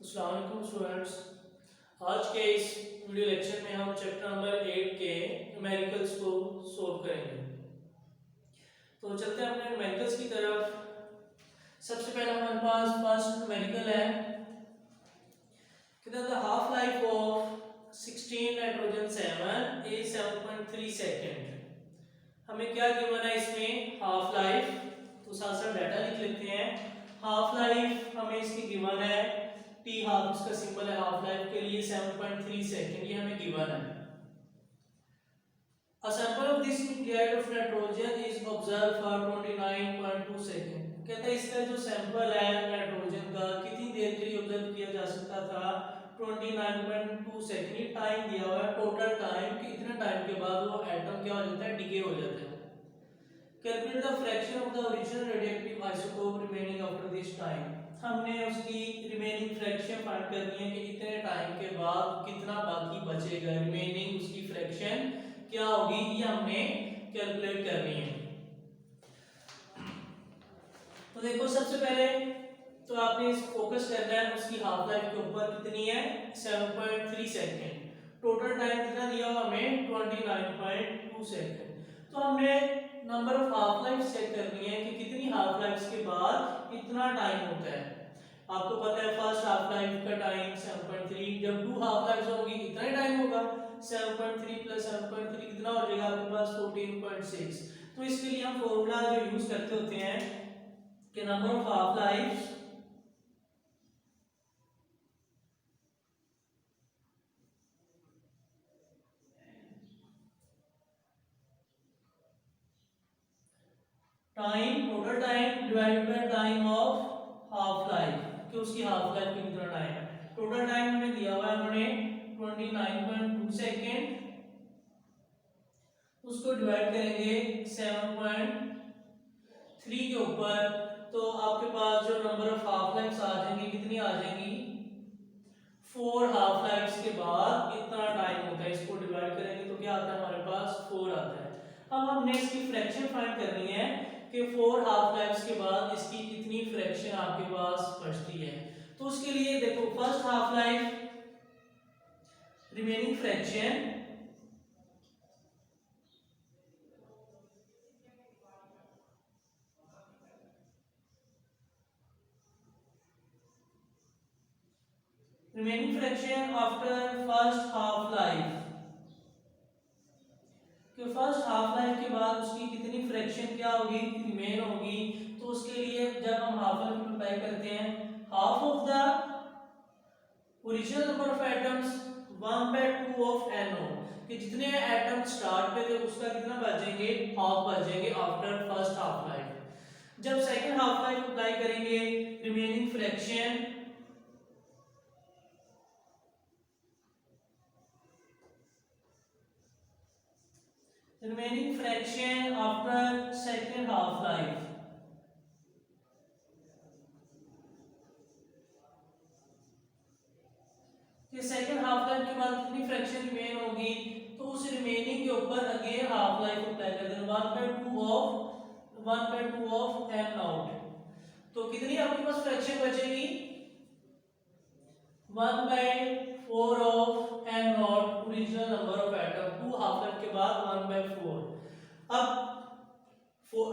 अस्सलाम वालेकुम स्टूडेंट्स। आज के इस वीडियो लेक्चर में हम चैप्टर नंबर 8 के न्यूमेरिकल्स को सॉल्व करेंगे। तो चलते हैं अपने न्यूमेरिकल्स की तरफ। सबसे पहले हमारे पास फर्स्ट न्यूमेरिकल है, कहता है half life of 16 nitrogen 7 is 7.3 second. हमें क्या गिवन है इसमें हाफ लाइफ, तो साथ साथ डाटा लिख लेते हैं। हाफ लाइफ हमें इसकी गिवन है, टी हाफ इसका सिंबल है हाफ लाइफ के लिए 7.3 सेकेंड, ये हमें गिवन है। A sample of this nuclide of nitrogen is observed for 29.2 second. कहता है इसका जो सैंपल है नाइट्रोजन का कितनी देर के लिए ऑब्जर्व किया जा सकता था, 29.2 सेकेंड। ये टाइम दिया हुआ है, टोटल टाइम कि इतने टाइम के बाद वो एटम क्या हो जाता है, डिके हो जाता है। Calculate the fraction of the original radioactive isotope remaining after this time. हमने उसकी रिमेनिंग फ्रैक्शन फाइंड करनी है कि इतने टाइम के बाद कितना बाकी बचेगा, रिमेनिंग उसकी फ्रैक्शन क्या होगी, ये हमने कैलकुलेट करनी है। तो देखो सबसे पहले तो आपने इस फोकस करना है उसकी हाफ लाइफ के ऊपर, कितनी है 7.3 सेकेंड। टोटल टाइम कितना दिया हुआ हमें 29.2 सेकेंड। तो हमने number of half life set करनी है कि कितनी हाफ लाइफ के बाद इतना टाइम होता है। आपको पता है फर्स्ट हाफ लाइफ का टाइम 7.3, जब टू हाफ लाइफ होगी इतना ही टाइम होगा। 7.3 प्लस 7.3 कितना हो जाएगा आपके पास 14.6। तो इसके लिए हम फॉर्मूला जो यूज करते होते हैं कि number of half life time, total time divided by time of half life, कि उसकी हाफ लाइफ कितना टाइम है। टोटल टाइम हमें दिया हुआ है उन्होंने 29.2 सेकेंड, उसको डिवाइड करेंगे 7.3 के ऊपर, तो आपके पास जो नंबर ऑफ हाफ लाइफ्स आ जाएंगी कितनी आ जाएंगी, 4 हाफ लाइफ्स के बाद इतना टाइम होता है। इसको डिवाइड करेंगे तो क्या आता है हमारे पास 4 आता है। अब हमने इसकी फ्रैक्शन फाइंड करनी है कि 4 हाफ लाइफ्स के बाद इसकी कितनी फ्रैक्शन आपके पास बचती है। तो उसके लिए देखो first half life remaining fraction remaining fraction after first half life, कि फर्स्ट हाफ लाइफ के बाद उसकी कितनी फ्रैक्शन क्या होगी, रिमेन होगी। तो उसके लिए जब हम हाफ लाइफ अप्लाई करते हैं, half of the original number of atoms 1/2 of NO, कि जितने एटम स्टार्ट पे थे उसका कितना बचेंगे, हाफ बचेंगे आफ्टर फर्स्ट हाफ लाइफ। जब सेकंड हाफ लाइफ अप्लाई करेंगे, remaining fraction remaining fraction after second half life, कि सेकंड हाफ लाइफ के बाद कितनी फ्रैक्शन रिमेन होगी, तो उस रिमेनिंग के ऊपर अगेन हाफ लाइफ अप्लाई कर देना 1/2 ऑफ n आउट। तो कितनी आपके पास फ्रैक्शन बचेगी, 1/4 of n not original number of atom, 2 half life के बाद 1/4। अब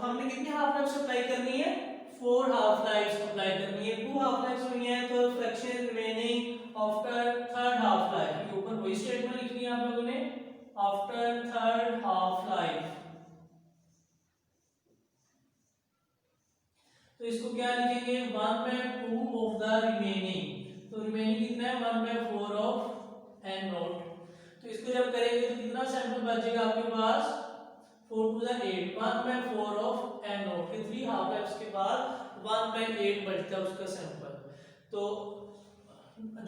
हमने कितनी हाफ लाइफ अप्लाई करनी है, 4 हाफ लाइफ अप्लाई करनी है। 2 हाफ लाइफ हुई है तो fraction remaining after third half life, के ऊपर वही स्टेटमेंट लिखनी है आप लोगों ने, आफ्टर थर्ड हाफ लाइफ। तो इसको क्या लिखेंगे, 1/2 ऑफ द रिमेनिंग। तो रिमेनिंग कितना है 1/4 ऑफ n नॉट। तो इसको जब करेंगे तो कितना सैंपल बचेगा आपके पास, 4 to the 8, 1/4 of n not, के 3 हाफ लाइफ्स के बाद 1/8 बचता है उसका सैंपल। तो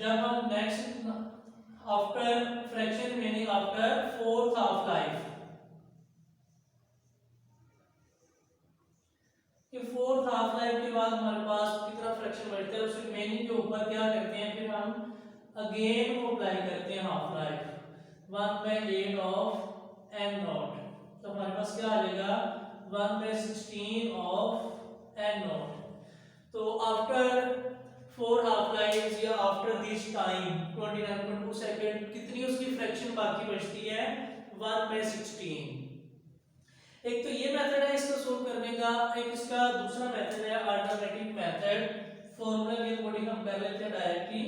जब हम next after fraction remaining after fourth half life, कि फोर्थ हाफ लाइफ के बाद हमारे पास कितना फ्रैक्शन बचता है, उस रिमेनिंग के ऊपर क्या करते हैं, फिर हम अगेन वो अप्लाई करते हैं half life 1/8 of n not. तो हमारे पास क्या आ जाएगा 1/16 ऑफ n नॉट। तो आफ्टर 4 हाफ लाइफ या आफ्टर दिस टाइम 29.2 सेकंड कितनी उसकी फ्रैक्शन बाकी बचती है 1/16। एक तो ये मेथड है इसको सोल्व करने का, एक इसका दूसरा मेथड है अल्टरनेटिव मेथड। फॉर्मूला के अकॉर्डिंग हम कर लेते हैं डायरेक्टली।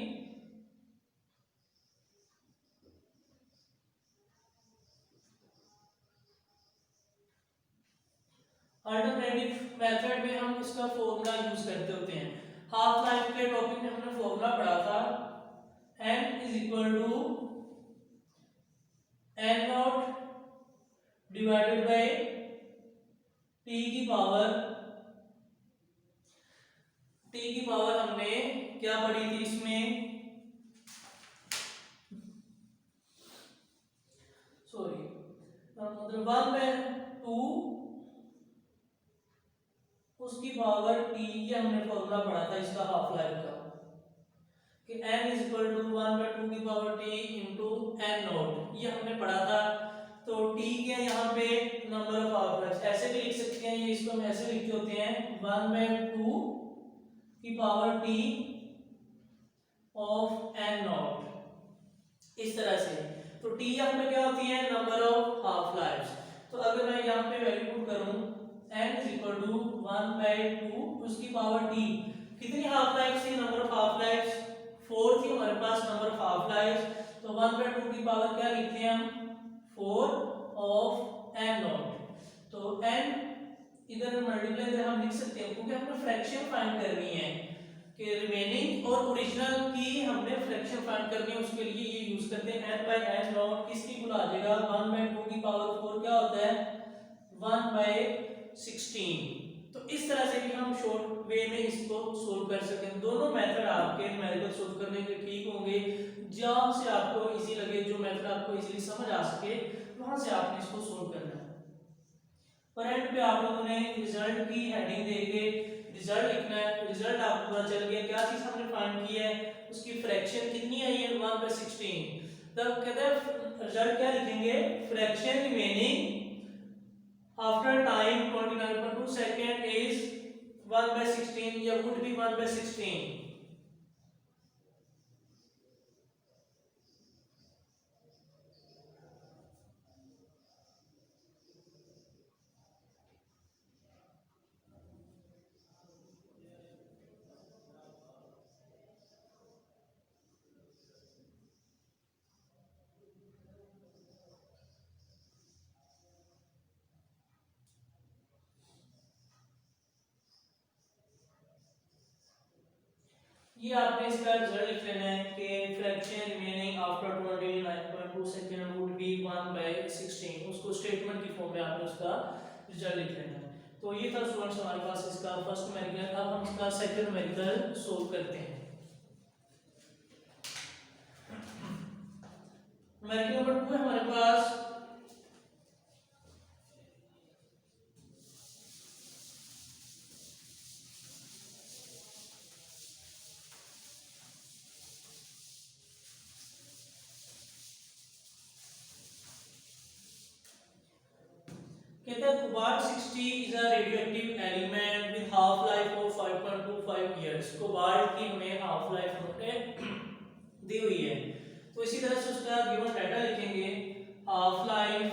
अल्टरनेटिव मेथड में हम इसका फॉर्मूला यूज करते होते हैं। हाफ लाइफ के टॉपिक में हमने फॉर्मूला पढ़ा था n is equal to n nought divided by t की पावर हमने क्या पढ़ी थी इसमें, सॉरी मतलब 1/2 उसकी पावर t, ये हमने फॉर्मूला पढ़ा था इसका हाफ लाइफ का कि n इज इक्वल टू 1/2 की power t into n not, ये हमने पढ़ा था। तो t के यहाँ पे नंबर ऑफ हाफ लाइफ ऐसे भी लिख सकते हैं, ये इसको हम ऐसे लिखते होते हैं 1/2 की power t of n not, इस तरह से। तो t यहाँ पे क्या होती है नंबर ऑफ हाफ लाइफ। तो अगर मैं यहाँ पे वैल्यू पुट करूं n इज इक्वल टू 1/2 उसकी पावर t, कितनी हाफ लाइफ थी, नंबर ऑफ हाफ लाइफ 4 थी हमारे पास नंबर ऑफ हाफ लाइफ। तो 1/2 की पावर क्या लिखते हैं हम 4 ऑफ n नॉट। तो n इधर मल्टीप्लाई इधर हम लिख सकते हैं क्योंकि हमने फ्रैक्शन फाइंड करनी है कि रिमेनिंग और ओरिजिनल की हमने फ्रैक्शन फाइंड करनी है, उसके लिए ये यूज करते हैं n/n नॉट। किसकी गुना आ जाएगा 1/2 की पावर 4 क्या होता है 1/16। तो इस तरह से भी हम शॉर्ट वे में इसको सोल्व कर सकते हैं। दोनों मेथड आपके न्यूमेरिकल सोल्व करने के ठीक होंगे, जहां से आपको इजी लगे, जो मेथड आपको इजीली समझ आ सके वहां से आपने इसको सोल्व करना है। पर एंड पे आप लोगों ने रिजल्ट की हेडिंग देके रिजल्ट लिखना है। रिजल्ट आपको पता चल गया क्या चीज हमने फाइंड की है, उसकी फ्रैक्शन कितनी आई है 1/16। तब कहते हैं रिजल्ट क्या लिखेंगे, fraction remaining after time 29.2 second is 1/16 या would be 1/16। ये आपने इसका रिजल्ट लिख लेना है कि fraction remaining after 29.2 second would be 1/16। उसको स्टेटमेंट की फॉर्म में आपने उसका रिजल्ट लिख लेना है। तो ये था स्टूडेंट्स हमारे पास इसका फर्स्ट न्यूमेरिकल। अब हम इसका सेकंड न्यूमेरिकल सोल्व करते हैं। न्यूमेरिकल नंबर 2 है हमारे पास cobalt 60 is a radioactive element with half life of 5.25 years। Cobalt की हमें हाफ लाइफ दी हुई है, तो इसी तरह से उसका गिवन डाटा लिखेंगे। Half life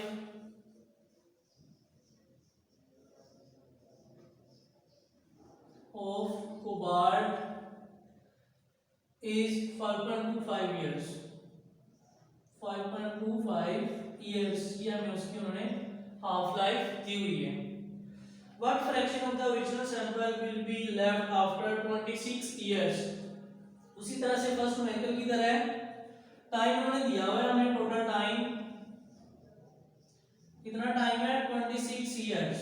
of cobalt is 5.25 years। 5.25 years ये हमें उसकी उन्होंने हाफ लाइफ दी हुई है। What fraction of the original sample will be left after 26 years? उसी तरह से फर्स्ट न्यूमेरिकल की तरह टाइम उन्होंने दिया हुआ है हमें, टोटल टाइम कितना टाइम है 26 इयर्स।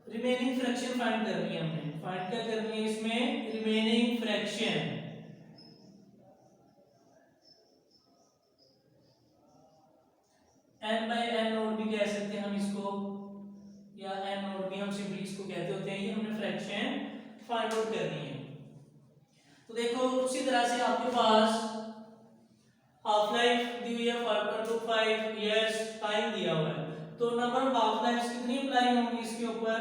रिमेनिंग फ्रैक्शन फाइंड करनी है हमने। फाइंड क्या करनी है इसमें, रिमेनिंग फ्रैक्शन। n/n नोट भी कह सकते हैं हम इसको, या n नोट भी हम सिंपली इसको कहते होते हैं। ये हमने फ्रैक्शन फाइंड आउट करनी है। तो देखो उसी तरह से आपके पास हाफ लाइफ दी हुई है 5.25 इयर्स, टाइम दिया हुआ है। तो नंबर ऑफ हाफ लाइफ कितनी अप्लाई होंगी इसके ऊपर,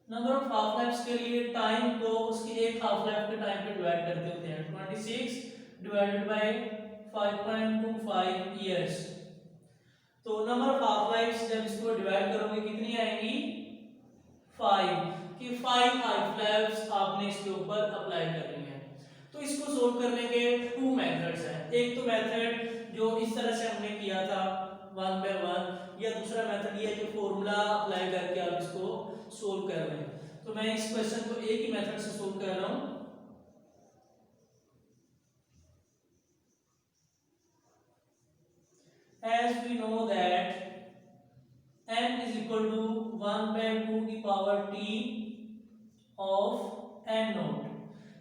नंबर ऑफ हाफ लाइफ्स के लिए टाइम को उसकी एक हाफ लाइफ के टाइम पे डिवाइड करते होते हैं 26 डिवाइडेड बाय 5.25 इयर्स। तो नंबर ऑफ हाफ लाइफ्स जब इसको डिवाइड करोगे कितनी आएंगी 5 कि 5 हाफ लाइफ्स आपने इसके ऊपर अप्लाई करनी है। तो इसको सोल्व करने के टू मेथड्स हैं। एक तो मेथड जो इस तरह से हमने किया था 1 बाय 1, या दूसरा मेथड ये है जो फॉर्मूला अप्लाई करके आप इसको सोल्व कर रहे हैं। तो मैं इस क्वेश्चन को एक ही मेथड से सोल्व कर रहा हूं। As we know that n is equal to 1 by 2 की power t of n not,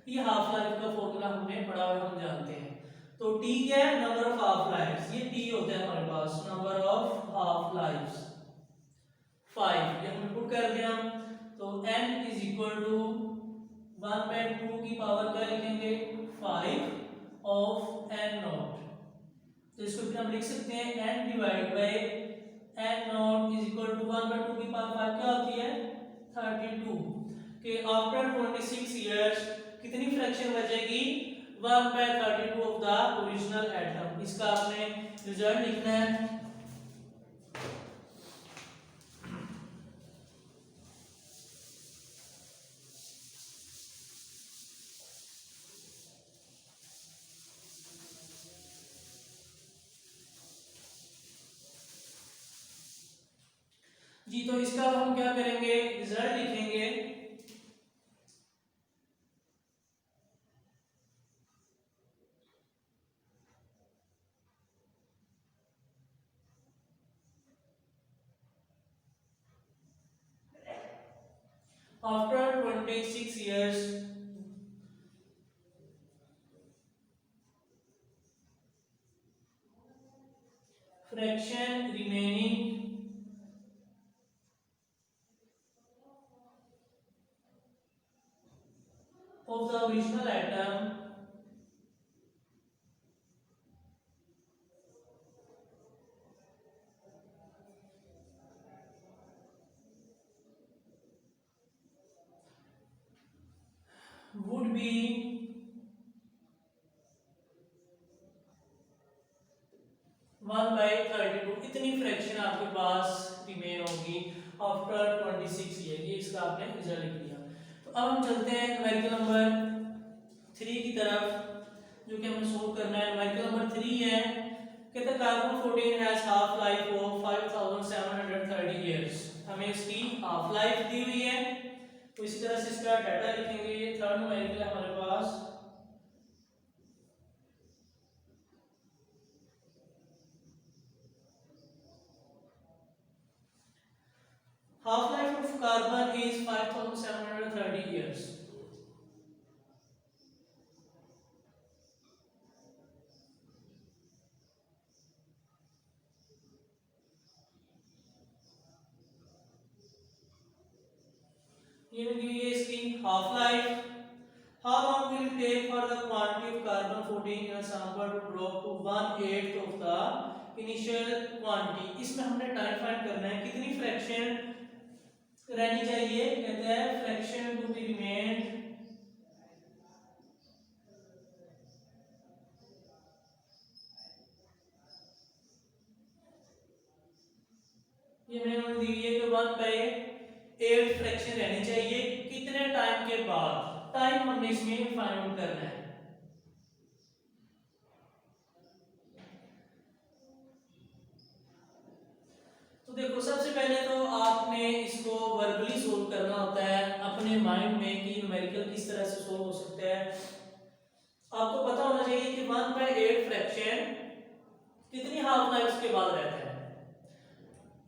ये हाफ लाइफ का फॉर्मूला हमने पढ़ा हुआ हम जानते हैं। तो t क्या है नंबर ऑफ हाफ लाइफ्स, ये t होता है हमारे पास नंबर ऑफ हाफ लाइफ्स 5, ये हमने पुट कर दिया। तो n is equal to 1 by 2 की पावर क्या लिखेंगे 5 of n नॉट। तो इसको फिर हम लिख सकते हैं n divide by n nought is equal to 1 by 2 की पावर 5 क्या होती है 32 के आफ्टर 26 इयर्स कितनी फ्रैक्शन बचेगी 1 by 32 of the original atom. इसका आपने रिजल्ट लिखना है। जी तो इसका हम क्या करेंगे रिजल्ट लिखेंगे। After 26 years fraction remaining of the original atom would be 1 by 32। इतनी फ्रैक्शन आपके पास रिमेन होगी आफ्टर 26 ईयर। ये इसका आपने रिजल्ट लिख दिया। तो अब हम चलते हैं न्यूमेरिकल नंबर 3 की तरफ जो कि हमें सोल्व करना है। न्यूमेरिकल नंबर 3 है कहता carbon 14 has half life of 5730 years. हमें इसकी हाफ लाइफ दी हुई है। तो इसी तरह से इसका डाटा लिखेंगे। ये थर्ड न्यूमेरिकल है हमारे पास। Half life of carbon is 5730 years. ये दी है इसकी half life. How long will it take for the quantity of carbon 14 in a sample to drop to 1/8 of the initial quantity? इसमें हमने time find करना है कितनी फ्रैक्शन रहनी चाहिए। कहते हैं फ्रैक्शन टू बी रिमेन्ड ये मैंने दी है कि 1/8 फ्रैक्शन रहनी चाहिए कितने टाइम के बाद। टाइम हमने इसमें फाइंड आउट करना है। तो देखो सबसे पहले तो आपने इसको वर्बली सोल्व करना होता है अपने माइंड में कि न्यूमेरिकल किस तरह से सोल्व हो सकता है। आपको पता होना चाहिए कि 1/8 फ्रैक्शन कितनी हाफ लाइफ्स के बाद रहता है।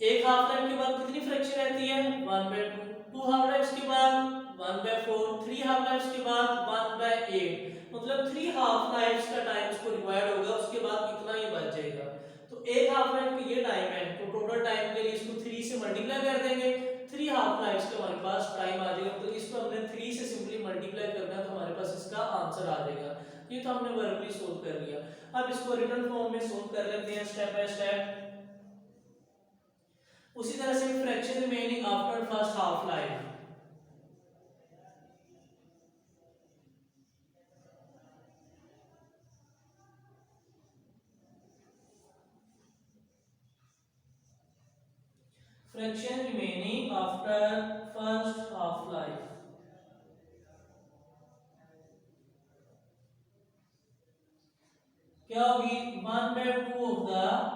एक हाफ लाइफ के बाद कितनी फ्रैक्शन रहती है 1/2, 2 हाफ लाइफ्स के बाद 1/4, 3 हाफ लाइफ्स के बाद 1/8। मतलब 3 हाफ लाइफ्स का टाइम इसको रिक्वायर्ड होगा, उसके बाद इतना ही बच जाएगा। तो एक हाफ लाइफ का ये टाइम है, तो टोटल टाइम के लिए इसको 3 से मल्टीप्लाई कर देंगे। 3 हाफ लाइफ्स का हमारे पास टाइम आ जाएगा। तो इसको हमने 3 से सिंपली मल्टीप्लाई करना है तो हमारे पास इसका आंसर आ जाएगा। ये तो हमने वर्बली सोल्व कर लिया। अब इसको रिटन फॉर्म में सोल्व कर लेते हैं स्टेप बाय स्टेप। उसी तरह से fraction remaining after first half life fraction remaining after first half life. क्या होगी 1/2 of the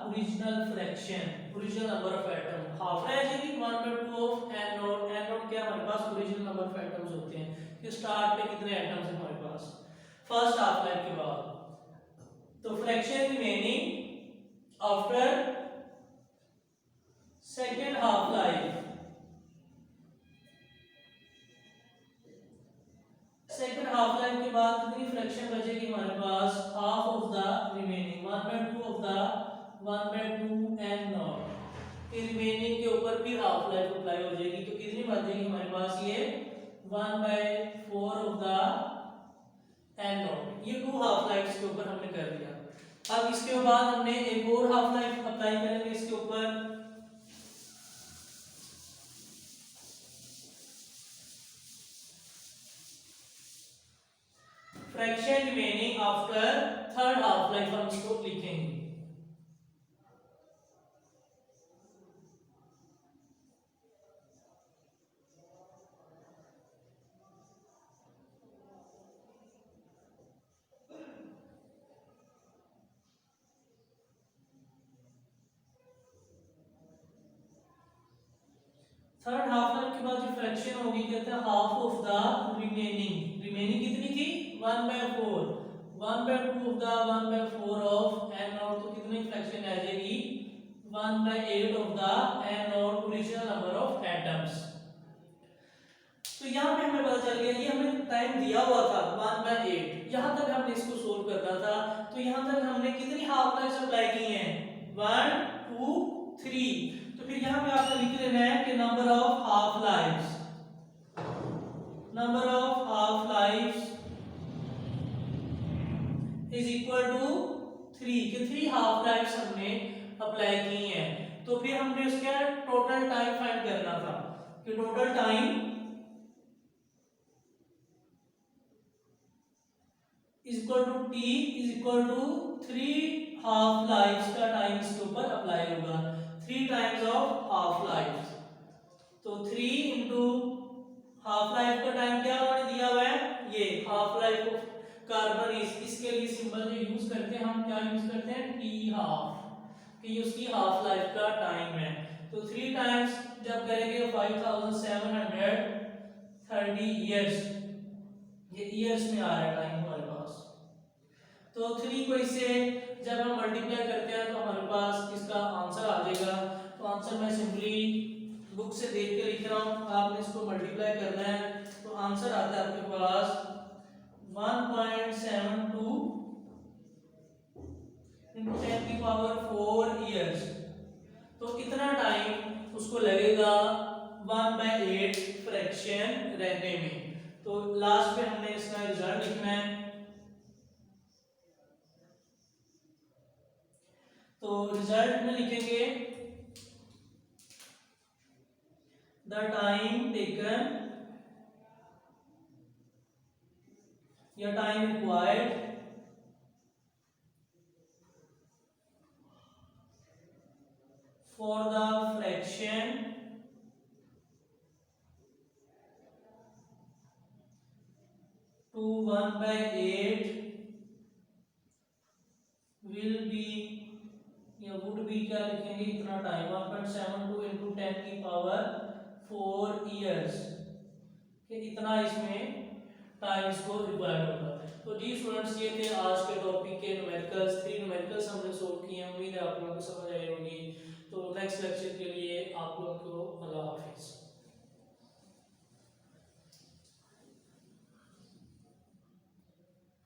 original fraction, original number of atom, half रहेगी 1/2 of N nought. N nought क्या हमारे पास ओरिजिनल नंबर ऑफ एटम्स होते हैं कि स्टार्ट पे कितने एटम्स हैं हमारे पास फर्स्ट हाफ लाइफ के बाद। तो fraction remaining after second half life, second half life के बाद कितनी फ्रैक्शन बचेगी हमारे पास, half of the remaining 1/2 of the 1/2 N naught के रिमेनिंग के ऊपर फिर हाफ लाइफ अप्लाई हो जाएगी। तो कितनी बचेगी हमारे पास ये 1/4 ऑफ द एन नॉट। ये 2 हाफ लाइफ्स के ऊपर हमने कर दिया। अब इसके बाद हमने एक और हाफ लाइफ अप्लाई करेंगे इसके ऊपर। Fraction remaining after third half life हम इसको लिखेंगे। थर्ड हाफ लाइफ के बाद जो फ्रैक्शन होगी कहते हैं half of the remaining. Remaining कितनी थी 1/4, 1/2 of the 1/4 of N nought. तो कितनी फ्रैक्शन आ जाएगी 1/8 of the N nought original number of atoms. तो यहाँ पे हमें पता चल गया, ये हमें टाइम दिया हुआ था 1/8, यहाँ तक हमने इसको सोल्व करना था। तो यहाँ तक हमने कितनी हाफ लाइफ अप्लाई की हैं 1 2 3। तो फिर यहाँ पे आपको लिख लेना है कि number of half lives, number of half lives is equal to 3 कि 3 हाफ लाइफ्स हमने अप्लाई की हैं। तो फिर हमने उसका टोटल टाइम फाइंड करना था कि total time is equal to T is equal to 3 half lives का टाइम इसके ऊपर अप्लाई होगा, 3 टाइम्स ऑफ हाफ लाइफ। तो 3 इंटू हाफ लाइफ का टाइम क्या उन्होंने दिया हुआ है, ये हाफ लाइफ ऑफ कार्बन। इसके लिए सिंबल जो यूज करते हैं हम क्या यूज करते हैं टी हाफ, कि उसकी हाफ लाइफ का टाइम है। तो 3 टाइम्स जब करेंगे 5730 इयर्स, ये इयर्स में आ रहा है टाइम हमारे पास। तो 3 को इससे जब हम मल्टीप्लाई करते हैं तो हमारे पास इसका आंसर आ जाएगा। तो आंसर मैं सिंपली बुक से देख के लिख रहा हूँ, आपने इसको मल्टीप्लाई करना है। तो आंसर आता है आपके पास 1.72 into 10 की पावर 4 इयर्स। तो इतना टाइम उसको लगेगा 1/8 फ्रैक्शन रहने में। तो लास्ट में हमने इसका रिजल्ट लिखना है। तो रिजल्ट में लिखेंगे द टाइम टेकन या time required for the fraction to 1/8 will be या would be क्या लिखेंगे इतना टाइम 1.72 into 10 की पावर 4 इयर्स कि इतना इसमें टाइम इसको रिक्वायर्ड होगा। तो जी स्टूडेंट्स ये थे आज के टॉपिक के न्यूमेरिकल्स, 3 न्यूमेरिकल्स हमने सोल्व किए हैं। उम्मीद है आप लोगों को समझ आई होगी। तो नेक्स्ट लेक्चर के लिए आप लोगों को अल्लाह हाफिज़।